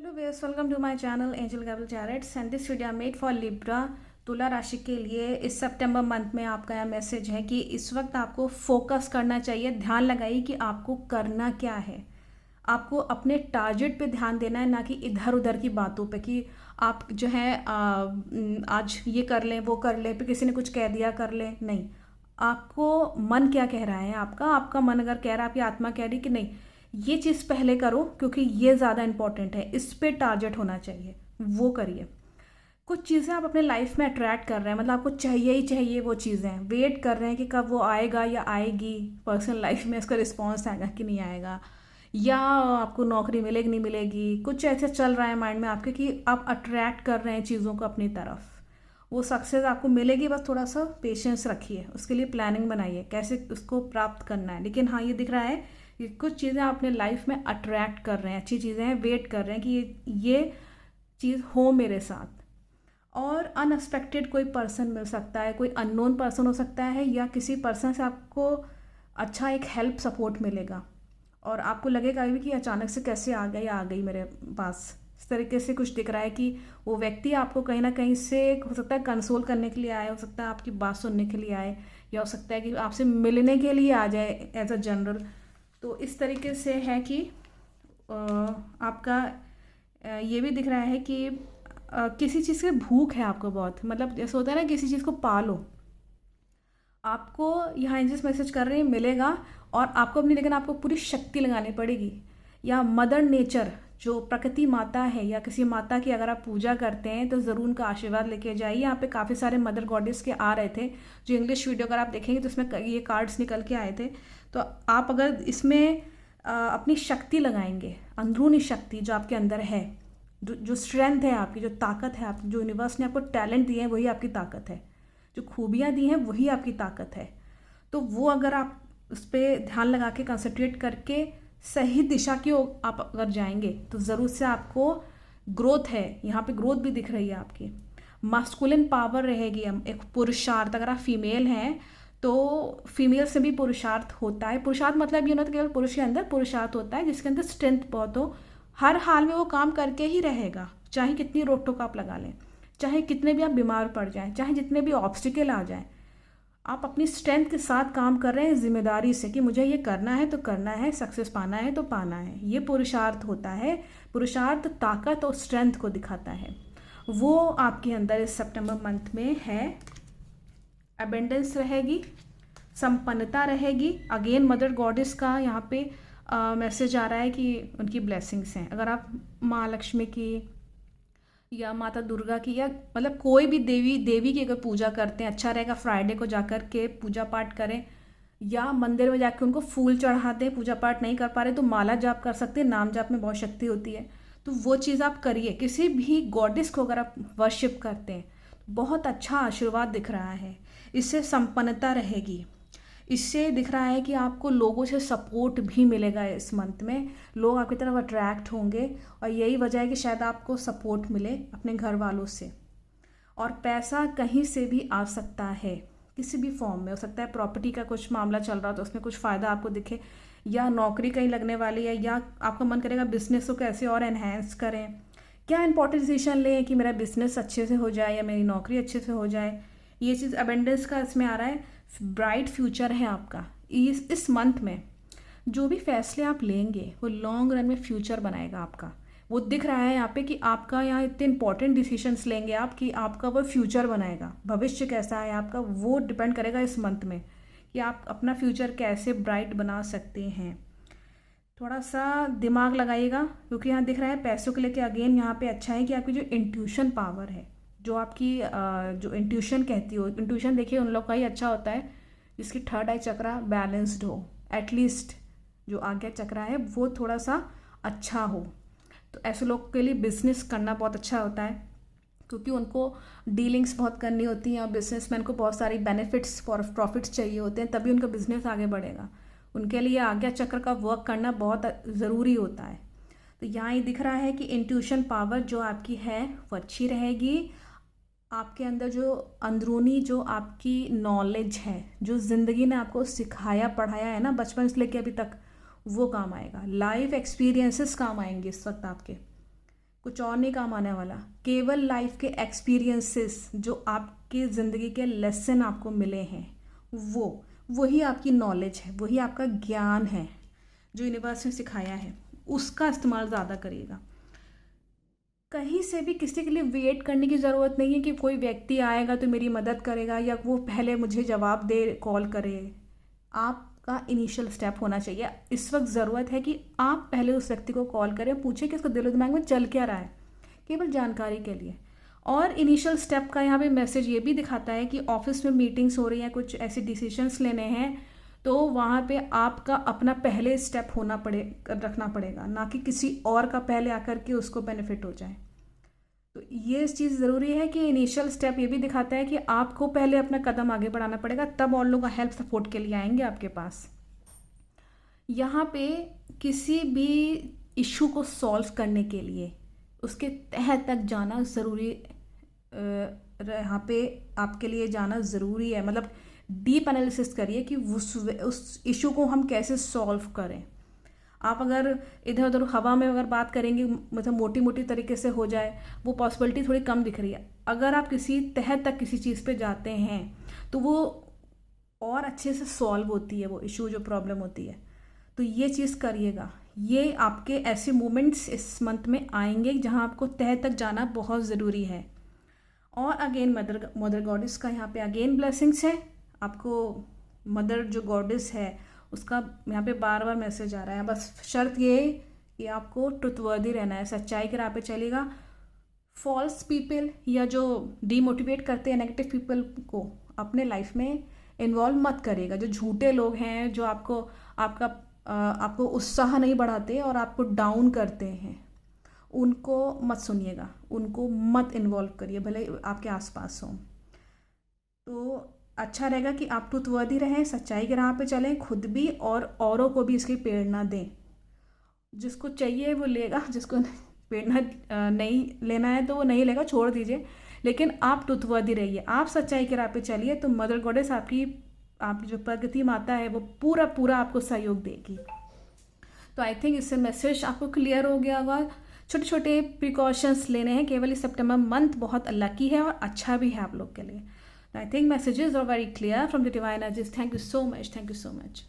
Hello viewers, welcome to my channel Angel Gable Tarots and this video made for Libra. तुला राशि के लिए इस सितंबर मंथ में आपका यह मैसेज है कि इस वक्त आपको फोकस करना चाहिए। ध्यान लगाइए कि आपको करना क्या है। आपको अपने टारगेट पे ध्यान देना है, ना कि इधर उधर की बातों पे कि आप जो है आज ये कर लें वो कर लें, फिर किसी ने कुछ कह दिया कर लें। नहीं, आपको मन क्या कह रहा है। आपका मन अगर कह रहा है, आपकी आत्मा कह रही कि नहीं ये चीज़ पहले करो क्योंकि ये ज़्यादा इंपॉर्टेंट है, इस पे टारगेट होना चाहिए, वो करिए। कुछ चीज़ें आप अपने लाइफ में अट्रैक्ट कर रहे हैं, मतलब आपको चाहिए ही चाहिए वो चीज़ें, वेट कर रहे हैं कि कब वो आएगा या आएगी, पर्सनल लाइफ में इसका रिस्पॉन्स आएगा कि नहीं आएगा, या आपको नौकरी मिलेगी नहीं मिलेगी। कुछ ऐसे चल रहा है माइंड में आपके कि आप अट्रैक्ट कर रहे हैं चीज़ों को अपनी तरफ। वो सक्सेस आपको मिलेगी, बस थोड़ा सा पेशेंस रखिए, उसके लिए प्लानिंग बनाइए कैसे उसको प्राप्त करना है। लेकिन हाँ, ये दिख रहा है कि कुछ चीज़ें आप अपने लाइफ में अट्रैक्ट कर रहे हैं, अच्छी चीज़ें हैं, वेट कर रहे हैं कि ये चीज़ हो मेरे साथ। और अनएक्सपेक्टेड कोई पर्सन मिल सकता है, कोई अननोन पर्सन हो सकता है, या किसी पर्सन से आपको अच्छा एक हेल्प सपोर्ट मिलेगा और आपको लगेगा भी कि अचानक से कैसे आ गई मेरे पास। इस तरीके से कुछ दिख रहा है कि वो व्यक्ति आपको कहीं ना कहीं से हो सकता है कंसोल करने के लिए आए, हो सकता है आपकी बात सुनने के लिए आए, या हो सकता है कि आपसे मिलने के लिए आ जाए एज अ जनरल। तो इस तरीके से है कि आपका ये भी दिख रहा है कि किसी चीज़ की भूख है आपको बहुत, मतलब जैसे होता है ना किसी चीज़ को पालो। आपको यहाँ एंजल्स मैसेज कर रहे हैं मिलेगा, और आपको अपनी, लेकिन आपको पूरी शक्ति लगानी पड़ेगी। या मदर नेचर जो प्रकृति माता है, या किसी माता की अगर आप पूजा करते हैं तो ज़रूर उनका आशीर्वाद लेके जाइए। यहाँ पे काफ़ी सारे मदर गॉडेस के आ रहे थे, जो इंग्लिश वीडियो अगर आप देखेंगे तो इसमें ये कार्ड्स निकल के आए थे। तो आप अगर इसमें अपनी शक्ति लगाएंगे, अंदरूनी शक्ति जो आपके अंदर है, जो स्ट्रेंथ है आपकी, जो ताकत है आपकी, जो यूनिवर्स ने आपको टैलेंट दिए हैं वही आपकी ताकत है, जो खूबियाँ दी हैं वही आपकी ताकत है। तो वो अगर आप उस पर ध्यान लगा के कंसंट्रेट करके सही दिशा की ओर आप अगर जाएंगे तो ज़रूर से आपको ग्रोथ है। यहाँ पे ग्रोथ भी दिख रही है आपकी, मास्कुलिन पावर रहेगी। हम एक पुरुषार्थ, अगर आप फीमेल हैं तो फीमेल से भी पुरुषार्थ होता है। पुरुषार्थ मतलब ये ना तो केवल पुरुष के अंदर पुरुषार्थ होता है जिसके अंदर स्ट्रेंथ बहुत हो। हर हाल में वो काम करके ही रहेगा, चाहे कितनी रोक टोक आप लगा लें, चाहे कितने भी आप बीमार पड़ जाएं, चाहे जितने भी ऑब्स्टिकल आ जाएं, आप अपनी स्ट्रेंथ के साथ काम कर रहे हैं जिम्मेदारी से कि मुझे ये करना है तो करना है, सक्सेस पाना है तो पाना है। ये पुरुषार्थ होता है। पुरुषार्थ ताकत और स्ट्रेंथ को दिखाता है, वो आपके अंदर इस सितंबर मंथ में है। अबेंडेंस रहेगी, संपन्नता रहेगी। अगेन मदर गॉडेस का यहाँ पे मैसेज आ रहा है कि उनकी ब्लेसिंग्स हैं। अगर आप माँ लक्ष्मी की या माता दुर्गा की, या मतलब कोई भी देवी की अगर पूजा करते हैं, अच्छा रहेगा फ्राइडे को जाकर के पूजा पाठ करें, या मंदिर में जाकर उनको फूल चढ़ा दें। पूजा पाठ नहीं कर पा रहे तो माला जाप कर सकते हैं, नाम जाप में बहुत शक्ति होती है, तो वो चीज़ आप करिए। किसी भी गॉडेस को अगर आप वर्शिप करते हैं, बहुत अच्छा आशीर्वाद दिख रहा है। इससे संपन्नता रहेगी। इससे दिख रहा है कि आपको लोगों से सपोर्ट भी मिलेगा इस मंथ में, लोग आपकी तरफ अट्रैक्ट होंगे, और यही वजह है कि शायद आपको सपोर्ट मिले अपने घर वालों से। और पैसा कहीं से भी आ सकता है, किसी भी फॉर्म में हो सकता है। प्रॉपर्टी का कुछ मामला चल रहा हो तो उसमें कुछ फ़ायदा आपको दिखे, या नौकरी कहीं लगने वाली है, या आपका मन करेगा बिजनेस को कैसे और एनहेंस करें, क्या इंपॉर्टेंट डिसीजन लें कि मेरा बिजनेस अच्छे से हो जाए या मेरी नौकरी अच्छे से हो जाए। ये चीज़ अबेंडेंस का इसमें आ रहा है। ब्राइट फ्यूचर है आपका इस मंथ में। जो भी फैसले आप लेंगे वो लॉन्ग रन में फ्यूचर बनाएगा आपका। वो दिख रहा है यहाँ पे कि आपका यहाँ इतने इंपॉर्टेंट डिसीजंस लेंगे आप कि आपका वो फ्यूचर बनाएगा। भविष्य कैसा है आपका वो डिपेंड करेगा इस मंथ में, कि आप अपना फ्यूचर कैसे ब्राइट बना सकते हैं। थोड़ा सा दिमाग लगाइएगा, क्योंकि यहाँ दिख रहा है पैसों के लेके अगेन यहाँ पे अच्छा है कि आपकी जो इंट्यूशन पावर है, जो आपकी जो इंट्यूशन कहती हो, इंट्यूशन देखिए उन लोग का ही अच्छा होता है जिसकी थर्ड आई चक्रा बैलेंस्ड हो, एटलीस्ट जो आज्ञा चक्रा है वो थोड़ा सा अच्छा हो। तो ऐसे लोग के लिए बिजनेस करना बहुत अच्छा होता है, क्योंकि उनको डीलिंग्स बहुत करनी होती हैं, और बिजनेसमैन को बहुत सारी बेनिफिट्स और प्रॉफिट्स चाहिए होते हैं, तभी उनका बिजनेस आगे बढ़ेगा। उनके लिए आज्ञा चक्र का वर्क करना बहुत ज़रूरी होता है। तो यहाँ ये दिख रहा है कि इंट्यूशन पावर जो आपकी है वो अच्छी रहेगी। आपके अंदर जो अंदरूनी जो आपकी नॉलेज है, जो ज़िंदगी ने आपको सिखाया पढ़ाया है ना बचपन से लेके अभी तक, वो काम आएगा। लाइफ एक्सपीरियंसेस काम आएंगे इस वक्त आपके, कुछ और नहीं काम आने वाला। केवल लाइफ के एक्सपीरियंसेस जो आपकी ज़िंदगी के लेसन आपको मिले हैं, वही आपकी नॉलेज है, वही आपका ज्ञान है जो यूनिवर्स ने सिखाया है, उसका इस्तेमाल ज़्यादा करिएगा। कहीं से भी किसी के लिए वेट करने की ज़रूरत नहीं है कि कोई व्यक्ति आएगा तो मेरी मदद करेगा या वो पहले मुझे जवाब दे, कॉल करे। आपका इनिशियल स्टेप होना चाहिए। इस वक्त ज़रूरत है कि आप पहले उस व्यक्ति को कॉल करें, पूछें कि उसका दिलो दिमाग में चल क्या रहा है, केवल जानकारी के लिए। और इनिशियल स्टेप का यहाँ पे मैसेज ये भी दिखाता है कि ऑफिस में मीटिंग्स हो रही हैं, कुछ ऐसे डिसीजंस लेने हैं, तो वहाँ पे आपका अपना पहले स्टेप रखना पड़ेगा, ना कि किसी और का पहले आकर के उसको बेनिफिट हो जाए। तो ये चीज़ ज़रूरी है कि इनिशियल स्टेप ये भी दिखाता है कि आपको पहले अपना कदम आगे बढ़ाना पड़ेगा, तब और लोग हेल्प सपोर्ट के लिए आएंगे आपके पास। यहाँ पे किसी भी इशू को सॉल्व करने के लिए उसके तह तक जाना ज़रूरी, यहाँ पे आपके लिए जाना ज़रूरी है। मतलब डीप एनालिसिस करिए कि उस इशू को हम कैसे सॉल्व करें। आप अगर इधर उधर हवा में अगर बात करेंगे, मतलब मोटी मोटी तरीके से हो जाए, वो पॉसिबिलिटी थोड़ी कम दिख रही है। अगर आप किसी तह तक किसी चीज़ पे जाते हैं तो वो और अच्छे से सॉल्व होती है, वो इशू जो प्रॉब्लम होती है। तो ये चीज़ करिएगा। ये आपके ऐसे मोमेंट्स इस मंथ में आएंगे जहाँ आपको तह तक जाना बहुत ज़रूरी है। और अगेन मदर गॉडेस का यहाँ पे अगेन ब्लेसिंग्स है। आपको मदर जो गॉडेस है उसका यहाँ पे बार बार मैसेज आ रहा है। बस शर्त ये कि आपको ट्रुथवर्दी रहना है, सच्चाई के राह पे चलेगा। फॉल्स पीपल या जो डीमोटिवेट करते हैं नेगेटिव पीपल को अपने लाइफ में इन्वॉल्व मत करिएगा। जो झूठे लोग हैं, जो आपको उत्साह नहीं बढ़ाते और आपको डाउन करते हैं, उनको मत सुनिएगा, उनको मत इन्वॉल्व करिए, भले आपके आसपास हों। तो अच्छा रहेगा कि आप ट्रुथवर्दी रहें, सच्चाई के राह पे चलें, खुद भी और औरों को भी इसकी प्रेरणा दें। जिसको चाहिए वो लेगा, जिसको प्रेरणा नहीं लेना है तो वो नहीं लेगा, छोड़ दीजिए। लेकिन आप ट्रुथवर्दी रहिए, आप सच्चाई के राह पे चलिए, तो मदर गॉडेस आपकी जो प्रगति माता है वो पूरा आपको सहयोग देगी। तो आई थिंक इससे मैसेज आपको क्लियर हो गया होगा। छोटे छोटे प्रिकॉशंस लेने हैं केवल। इस सितंबर मंथ बहुत लकी है और अच्छा भी है आप लोग के लिए। I think messages are very clear from the divine energies. Thank you so much. Thank you so much.